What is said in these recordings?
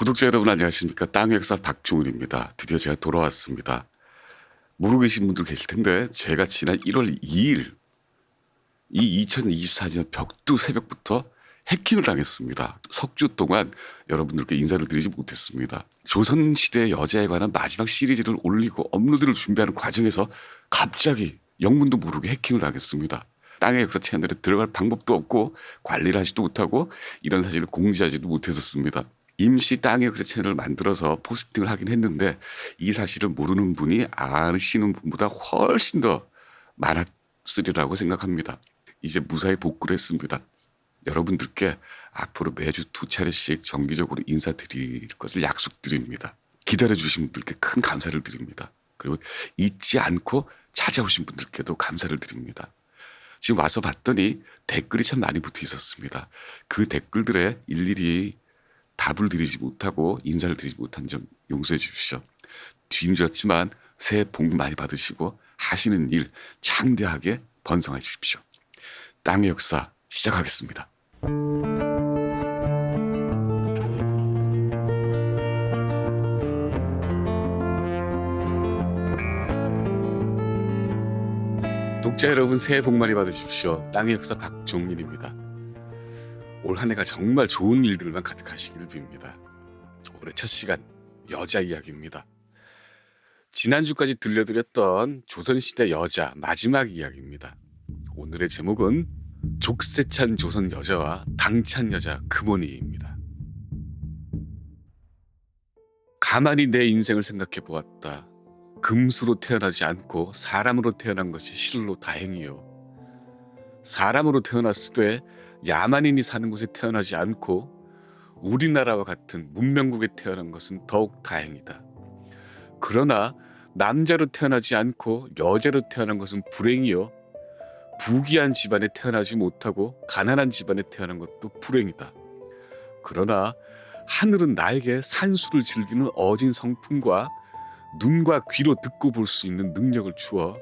구독자 여러분 안녕하십니까. 땅의 역사 박종훈입니다. 드디어 제가 돌아왔습니다. 모르고 계신 분들 계실 텐데 제가 지난 1월 2일 이 2024년 벽두 새벽부터 해킹을 당했습니다. 석 주 동안 여러분들께 인사를 드리지 못했습니다. 조선시대 여자에 관한 마지막 시리즈를 올리고 업로드를 준비하는 과정에서 갑자기 영문도 모르게 해킹을 당했습니다. 땅의 역사 채널에 들어갈 방법도 없고 관리를 하지도 못하고 이런 사실을 공지하지도 못했었습니다. 임시 땅의 역사 채널을 만들어서 포스팅을 하긴 했는데 이 사실을 모르는 분이 아시는 분보다 훨씬 더 많았으리라고 생각합니다. 이제 무사히 복구를 했습니다. 여러분들께 앞으로 매주 2차례씩 정기적으로 인사드릴 것을 약속드립니다. 기다려주신 분들께 큰 감사를 드립니다. 그리고 잊지 않고 찾아오신 분들께도 감사를 드립니다. 지금 와서 봤더니 댓글이 참 많이 붙어 있었습니다. 그 댓글들에 일일이 답을 드리지 못하고 인사를 드리지 못한 점 용서해 주십시오. 뒤늦었지만 새해 복 많이 받으시고 하시는 일 장대하게 번성하십시오. 땅의 역사 시작하겠습니다. 독자 여러분 새해 복 많이 받으십시오. 땅의 역사 박종민입니다. 올 한 해가 정말 좋은 일들만 가득하시기를 빕니다. 올해 첫 시간 여자 이야기입니다. 지난주까지 들려드렸던 조선시대 여자 마지막 이야기입니다. 오늘의 제목은 족쇄찬 조선 여자와 당찬 여자 금원이입니다. 가만히 내 인생을 생각해 보았다. 금수로 태어나지 않고 사람으로 태어난 것이 실로 다행이요. 사람으로 태어났으되 야만인이 사는 곳에 태어나지 않고 우리나라와 같은 문명국에 태어난 것은 더욱 다행이다. 그러나 남자로 태어나지 않고 여자로 태어난 것은 불행이요. 부귀한 집안에 태어나지 못하고 가난한 집안에 태어난 것도 불행이다. 그러나 하늘은 나에게 산수를 즐기는 어진 성품과 눈과 귀로 듣고 볼 수 있는 능력을 주어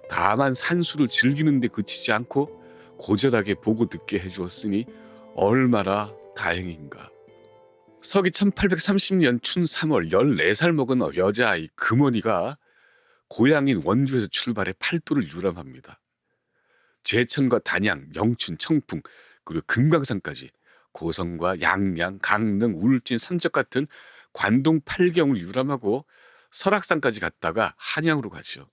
다만 산수를 즐기는 데 그치지 않고 고절하게 보고 듣게 해주었으니 얼마나 다행인가. 서기 1830년 춘 3월 14살 먹은 여자아이 금원이가 고향인 원주에서 출발해 팔도를 유람합니다. 제천과 단양, 영춘, 청풍 그리고 금강산까지 고성과 양양, 강릉, 울진, 삼척 같은 관동 8경을 유람하고 설악산까지 갔다가 한양으로 가죠.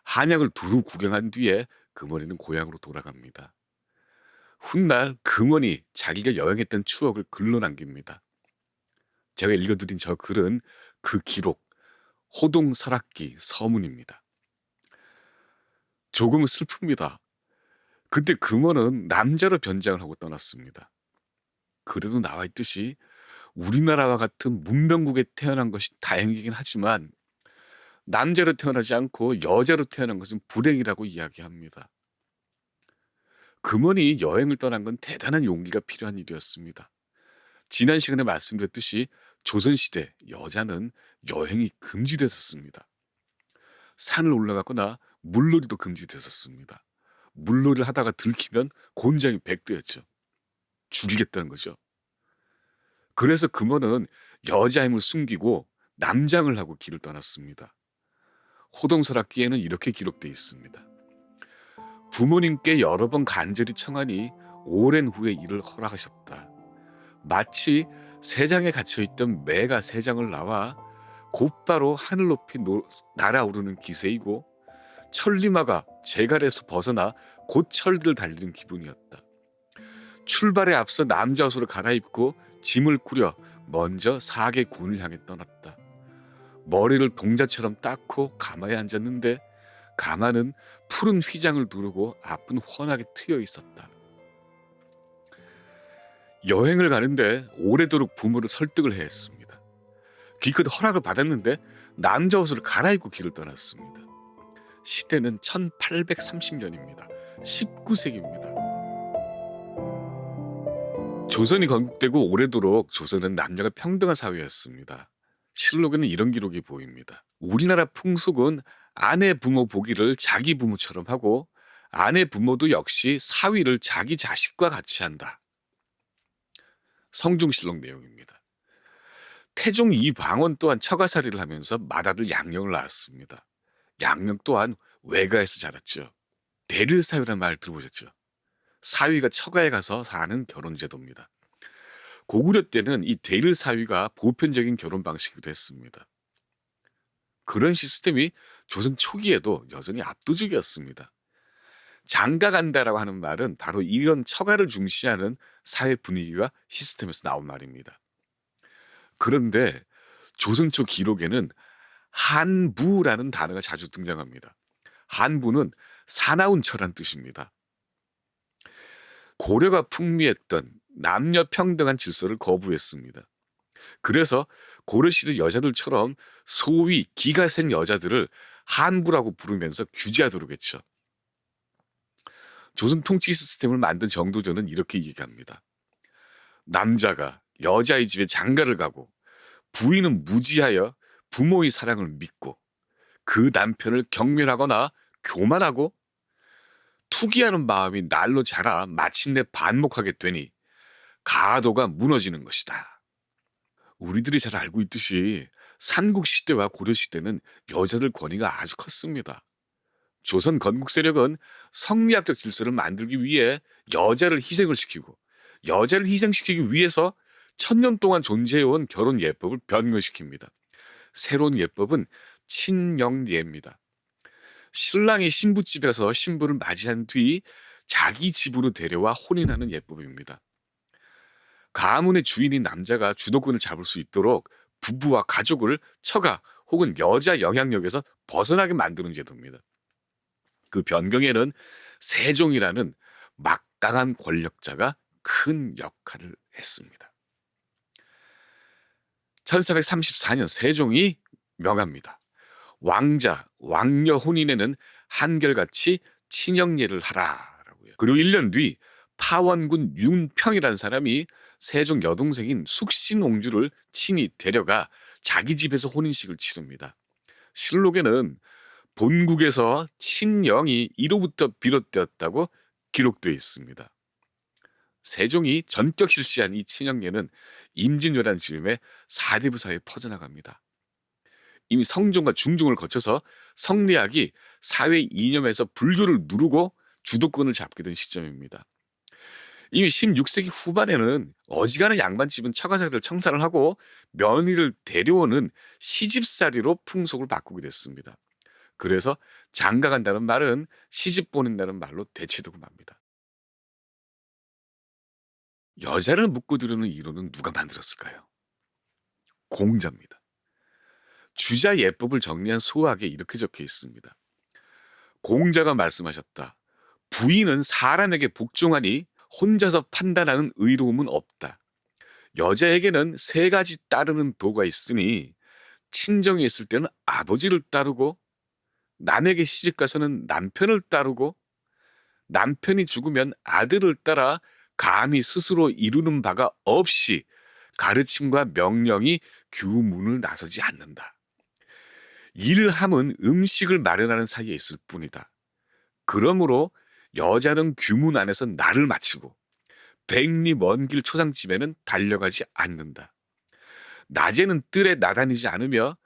한양을 두루 구경한 뒤에 금원이는 고향으로 돌아갑니다. 훗날 금원이 자기가 여행했던 추억을 글로 남깁니다. 제가 읽어드린 저 글은 그 기록, 호동설악기 서문입니다. 조금은 슬픕니다. 그때 금원은 남자로 변장을 하고 떠났습니다. 그래도 나와 있듯이 우리나라와 같은 문명국에 태어난 것이 다행이긴 하지만 남자로 태어나지 않고 여자로 태어난 것은 불행이라고 이야기합니다. 금원이 여행을 떠난 건 대단한 용기가 필요한 일이었습니다. 지난 시간에 말씀드렸듯이 조선시대 여자는 여행이 금지됐었습니다. 산을 올라가거나 물놀이도 금지됐었습니다. 물놀이를 하다가 들키면 곤장이 100대였죠. 죽이겠다는 거죠. 그래서 금원은 여자 힘을 숨기고 남장을 하고 길을 떠났습니다. 호동설악기에는 이렇게 기록되어 있습니다. 부모님께 여러 번 간절히 청하니 오랜 후에 이를 허락하셨다. 마치 새장에 갇혀있던 매가 새장을 나와 곧바로 하늘 높이 날아오르는 기세이고 천리마가 제갈에서 벗어나 곧 천리를 달리는 기분이었다. 출발에 앞서 남자 옷으로 갈아입고 짐을 꾸려 먼저 사계군을 향해 떠났다. 머리를 동자처럼 닦고 가마에 앉았는데 가마는 푸른 휘장을 두르고 앞은 훤하게 트여 있었다. 여행을 가는데 오래도록 부모를 설득을 해야 했습니다. 기껏 허락을 받았는데 남자 옷을 갈아입고 길을 떠났습니다. 시대는 1830년입니다. 19세기입니다. 조선이 건국되고 오래도록 조선은 남녀가 평등한 사회였습니다. 실록에는 이런 기록이 보입니다. 우리나라 풍속은 아내 부모 보기를 자기 부모처럼 하고 아내 부모도 역시 사위를 자기 자식과 같이 한다. 성종실록 내용입니다. 세종 이방원 또한 처가살이를 하면서 맏아들 양령을 낳았습니다. 양령 또한 외가에서 자랐죠. 대릴사유란 말 들어보셨죠? 사위가 처가에 가서 사는 결혼제도입니다. 고구려 때는 이 대릴사위가 보편적인 결혼 방식이기도 했습니다. 그런 시스템이 조선 초기에도 여전히 압도적이었습니다. 장가간다라고 하는 말은 바로 이런 처가를 중시하는 사회 분위기와 시스템에서 나온 말입니다. 그런데 조선 초 기록에는 한부라는 단어가 자주 등장합니다. 한부는 사나운 처란 뜻입니다. 고려가 풍미했던 남녀 평등한 질서를 거부했습니다. 그래서 고려시대 여자들처럼 소위 기가 센 여자들을 한부라고 부르면서 규제하도록 했죠. 조선 통치 시스템을 만든 정도전은 이렇게 얘기합니다. 남자가 여자의 집에 장가를 가고 부인은 무지하여 부모의 사랑을 믿고 그 남편을 경멸하거나 교만하고 투기하는 마음이 날로 자라 마침내 반목하게 되니 가도가 무너지는 것이다. 우리들이 잘 알고 있듯이 삼국시대와 고려시대는 여자들 권위가 아주 컸습니다. 조선 건국 세력은 성리학적 질서를 만들기 위해 여자를 희생을 시키고 여자를 희생시키기 위해서 1000년 동안 존재해온 결혼 예법을 변경시킵니다. 새로운 예법은 친영예입니다. 신랑이 신부 집에 가서 신부를 맞이한 뒤 자기 집으로 데려와 혼인하는 예법입니다. 가문의 주인인 남자가 주도권을 잡을 수 있도록 부부와 가족을 처가 혹은 여자 영향력에서 벗어나게 만드는 제도입니다. 그 변경에는 세종이라는 막강한 권력자가 큰 역할을 했습니다. 1434년 세종이 명합니다. 왕자, 왕녀 혼인에는 한결같이 친형예를 하라라고요. 그리고 1년 뒤 파원군 윤평이라는 사람이 세종 여동생인 숙신옹주를 친히 데려가 자기 집에서 혼인식을 치릅니다. 실록에는 본국에서 친영이 이로부터 비롯되었다고 기록되어 있습니다. 세종이 전격 실시한 이 친형예는 임진왜란 즈음에 사대부 사회에 퍼져나갑니다. 이미 성종과 중종을 거쳐서 성리학이 사회 이념에서 불교를 누르고 주도권을 잡게 된 시점입니다. 이미 16세기 후반에는 어지간한 양반집은 처가살이를 청산을 하고 며느리를 데려오는 시집살이로 풍속을 바꾸게 됐습니다. 그래서 장가간다는 말은 시집 보낸다는 말로 대체되고 맙니다. 여자를 묶어두려는 이론은 누가 만들었을까요? 공자입니다. 주자 예법을 정리한 소학에 이렇게 적혀 있습니다. 공자가 말씀하셨다. 부인은 사람에게 복종하니 혼자서 판단하는 의로움은 없다. 여자에게는 3가지 따르는 도가 있으니 친정에 있을 때는 아버지를 따르고 남에게 시집가서는 남편을 따르고 남편이 죽으면 아들을 따라 감히 스스로 이루는 바가 없이 가르침과 명령이 규문을 나서지 않는다. 일함은 음식을 마련하는 사이에 있을 뿐이다. 그러므로 여자는 규문 안에서 나를 마치고 백리 먼 길 초상집에는 달려가지 않는다. 낮에는 뜰에 나다니지 않으며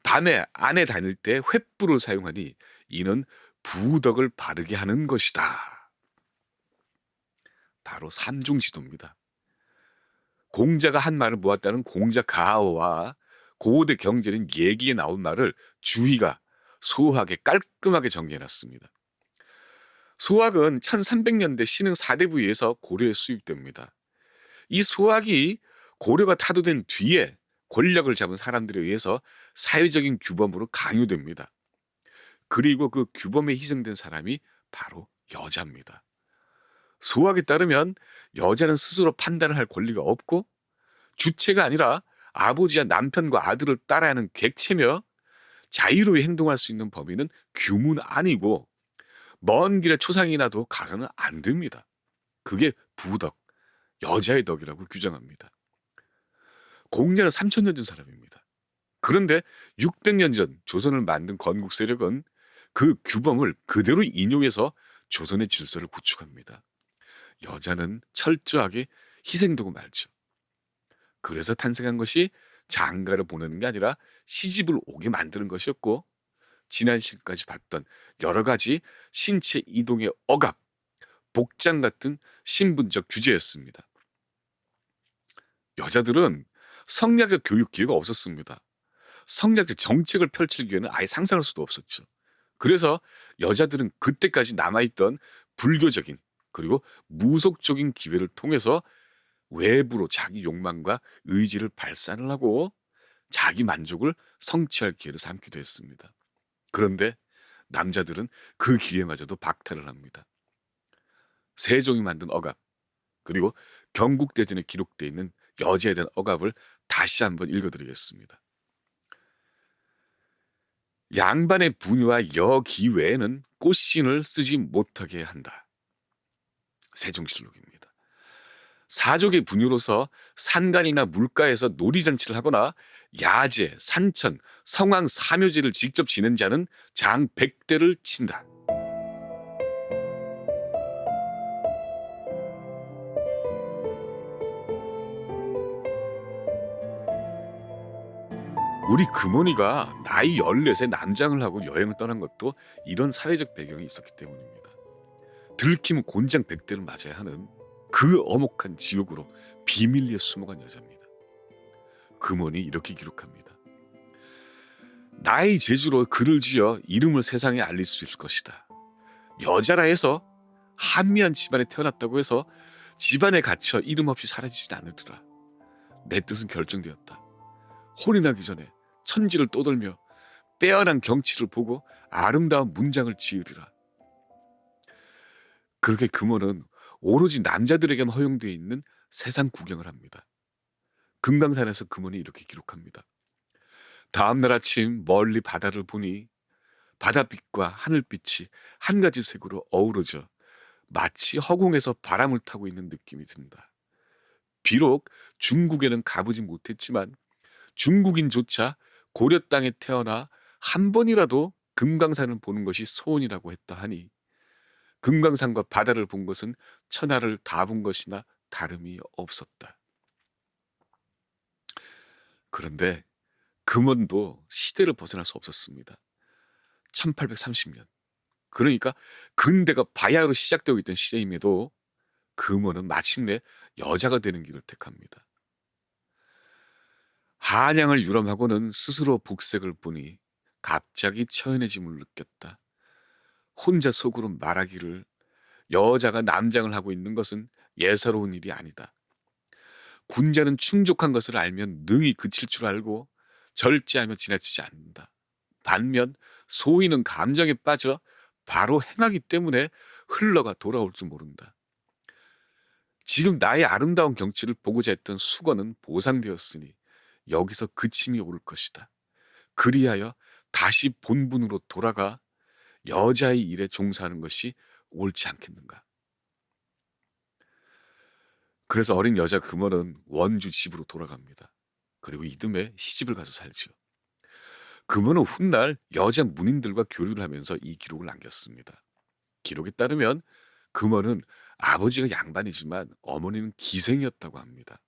밤에 안에 다닐 때 횃불을 사용하니 이는 부덕을 바르게 하는 것이다. 바로 삼중지도입니다. 공자가 한 말을 모았다는 공자가어와 고대 경제는 얘기에 나온 말을 주희가 소학에 깔끔하게 정리해놨습니다. 소학은 1300년대 신흥 4대부에 의해서 고려에 수입됩니다. 이 소학이 고려가 타도된 뒤에 권력을 잡은 사람들에 의해서 사회적인 규범으로 강요됩니다. 그리고 그 규범에 희생된 사람이 바로 여자입니다. 소학에 따르면 여자는 스스로 판단을 할 권리가 없고 주체가 아니라 아버지와 남편과 아들을 따라야 하는 객체며 자유로이 행동할 수 있는 범위는 규문 아니고 먼 길에 초상이 나도 가서는 안 됩니다. 그게 부덕, 여자의 덕이라고 규정합니다. 공자는 3000년 전 사람입니다. 그런데 600년 전 조선을 만든 건국 세력은 그 규범을 그대로 인용해서 조선의 질서를 구축합니다. 여자는 철저하게 희생되고 말죠. 그래서 탄생한 것이 장가를 보내는 게 아니라 시집을 오게 만드는 것이었고, 지난 시간까지 봤던 여러 가지 신체 이동의 억압, 복장 같은 신분적 규제였습니다. 여자들은 성리학적 교육 기회가 없었습니다. 성리학적 정책을 펼칠 기회는 아예 상상할 수도 없었죠. 그래서 여자들은 그때까지 남아있던 불교적인 그리고 무속적인 기회를 통해서 외부로 자기 욕망과 의지를 발산을 하고 자기 만족을 성취할 기회를 삼기도 했습니다. 그런데 남자들은 그 기회마저도 박탈을 합니다. 세종이 만든 억압, 그리고 경국대전에 기록되어 있는 여자에 대한 억압을 다시 한번 읽어드리겠습니다. 양반의 부녀와 여기 외에는 꽃신을 쓰지 못하게 한다. 세종실록입니다. 사족의 부녀로서 산간이나 물가에서 놀이잔치를 하거나 야제, 산천, 성황 사묘제를 직접 지낸 자는 장 100대를 친다. 우리 금원이가 나이 14세 남장을 하고 여행을 떠난 것도 이런 사회적 배경이 있었기 때문입니다. 들키면 곤장 100대를 맞아야 하는 그 엄혹한 지옥으로 비밀리에 숨어간 여자입니다. 금원이 이렇게 기록합니다. 나의 재주로 글을 지어 이름을 세상에 알릴 수 있을 것이다. 여자라 해서 한미한 집안에 태어났다고 해서 집안에 갇혀 이름 없이 사라지진 않으리라. 내 뜻은 결정되었다. 혼이 나기 전에 천지를 떠돌며 빼어난 경치를 보고 아름다운 문장을 지으리라. 그렇게 금원은 오로지 남자들에게만 허용되어 있는 세상 구경을 합니다. 금강산에서 금원이 이렇게 기록합니다. 다음날 아침 멀리 바다를 보니 바닷빛과 하늘빛이 한 가지 색으로 어우러져 마치 허공에서 바람을 타고 있는 느낌이 든다. 비록 중국에는 가보지 못했지만 중국인조차 고려 땅에 태어나 한 번이라도 금강산을 보는 것이 소원이라고 했다 하니 금강산과 바다를 본 것은 천하를 다 본 것이나 다름이 없었다. 그런데 금원도 시대를 벗어날 수 없었습니다. 1830년, 그러니까 근대가 바야흐로 시작되고 있던 시대임에도 금원은 마침내 여자가 되는 길을 택합니다. 한양을 유람하고는 스스로 복색을 보니 갑자기 처연해짐을 느꼈다. 혼자 속으로 말하기를 여자가 남장을 하고 있는 것은 예사로운 일이 아니다. 군자는 충족한 것을 알면 능히 그칠 줄 알고 절제하며 지나치지 않는다. 반면 소인은 감정에 빠져 바로 행하기 때문에 흘러가 돌아올 줄 모른다. 지금 나의 아름다운 경치를 보고자 했던 수건은 보상되었으니 여기서 그침이 오를 것이다. 그리하여 다시 본분으로 돌아가 여자의 일에 종사하는 것이 옳지 않겠는가. 그래서 어린 여자 금원은 원주 집으로 돌아갑니다. 그리고 이듬해 시집을 가서 살죠. 금원은 훗날 여자 문인들과 교류를 하면서 이 기록을 남겼습니다. 기록에 따르면 금원은 아버지가 양반이지만 어머니는 기생이었다고 합니다.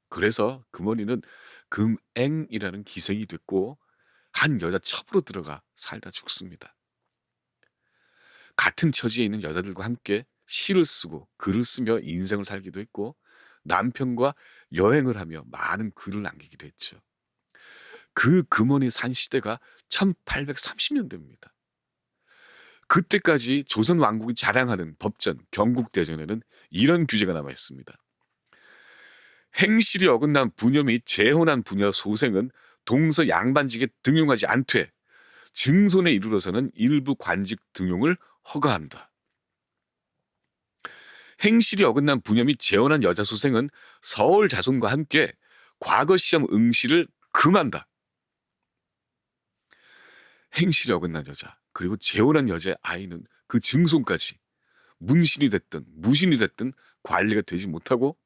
그래서 금원이는 금앵이라는 기생이 됐고 한 여자 첩으로 들어가 살다 죽습니다. 같은 처지에 있는 여자들과 함께 시를 쓰고 글을 쓰며 인생을 살기도 했고 남편과 여행을 하며 많은 글을 남기기도 했죠. 그 금원이 산 시대가 1830년대입니다. 그때까지 조선 왕국이 자랑하는 법전 경국대전에는 이런 규제가 남아 있습니다. 행실이 어긋난 부녀 및 재혼한 부녀 소생은 동서 양반직에 등용하지 않되 증손에 이르러서는 일부 관직 등용을 허가한다. 행실이 어긋난 부녀 및 재혼한 여자 소생은 서울 자손과 함께 과거 시험 응시를 금한다. 행실이 어긋난 여자 그리고 재혼한 여자의 아이는 그 증손까지 문신이 됐든 무신이 됐든 관리가 되지 못하고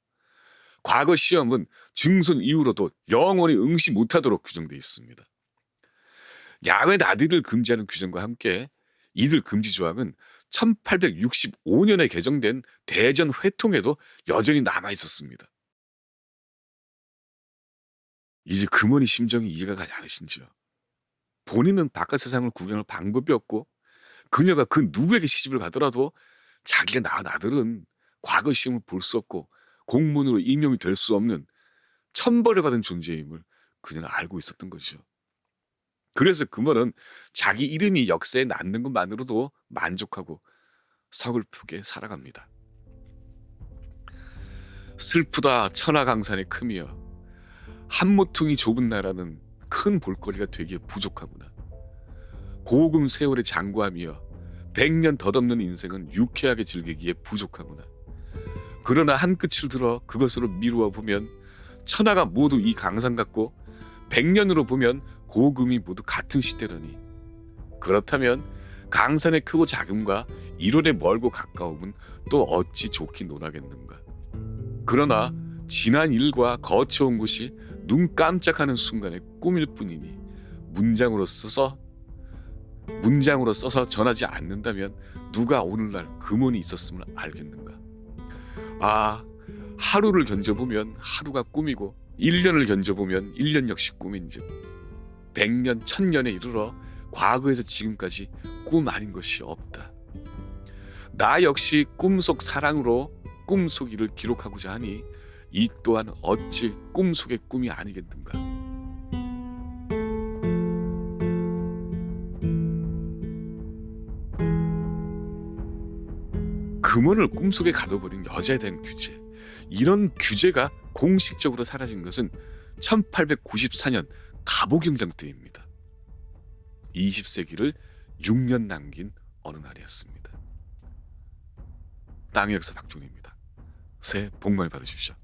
과거 시험은 증손 이후로도 영원히 응시 못하도록 규정되어 있습니다. 야외 나들이를 금지하는 규정과 함께 이들 금지 조항은 1865년에 개정된 대전 회통에도 여전히 남아 있었습니다. 이제 금원이 심정이 이해가 가지 않으신지요. 본인은 바깥 세상을 구경할 방법이 없고 그녀가 그 누구에게 시집을 가더라도 자기가 낳은 아들은 과거 시험을 볼 수 없고 공문으로 임용이 될 수 없는 천벌을 받은 존재임을 그녀는 알고 있었던 거죠. 그래서 금원은 자기 이름이 역사에 남는 것만으로도 만족하고 서글프게 살아갑니다. 슬프다 천하강산의 큼이여, 한 모퉁이 좁은 나라는 큰 볼거리가 되기에 부족하구나. 고금 세월의 장구함이여, 100년 덧없는 인생은 유쾌하게 즐기기에 부족하구나. 그러나 한 끝을 들어 그것으로 미루어 보면 천하가 모두 이 강산 같고 100년으로 보면 고금이 모두 같은 시대라니. 그렇다면 강산의 크고 작음과 이론의 멀고 가까움은 또 어찌 좋게 논하겠는가. 그러나 지난 일과 거쳐온 곳이 눈 깜짝하는 순간의 꿈일 뿐이니 문장으로 써서 전하지 않는다면 누가 오늘날 금원이 있었음을 알겠는가. 아, 하루를 견뎌보면 하루가 꿈이고 1년을 견뎌보면 1년 역시 꿈인즉 100년, 1000년에 이르러 과거에서 지금까지 꿈 아닌 것이 없다. 나 역시 꿈속 사랑으로 꿈속 일을 기록하고자 하니 이 또한 어찌 꿈속의 꿈이 아니겠는가. 금원을 꿈속에 가둬버린 여자에 대한 규제, 이런 규제가 공식적으로 사라진 것은 1894년 갑오경장 때입니다. 20세기를 6년 남긴 어느 날이었습니다. 땅의 역사 박종입니다. 새해 복 많이 받으십시오.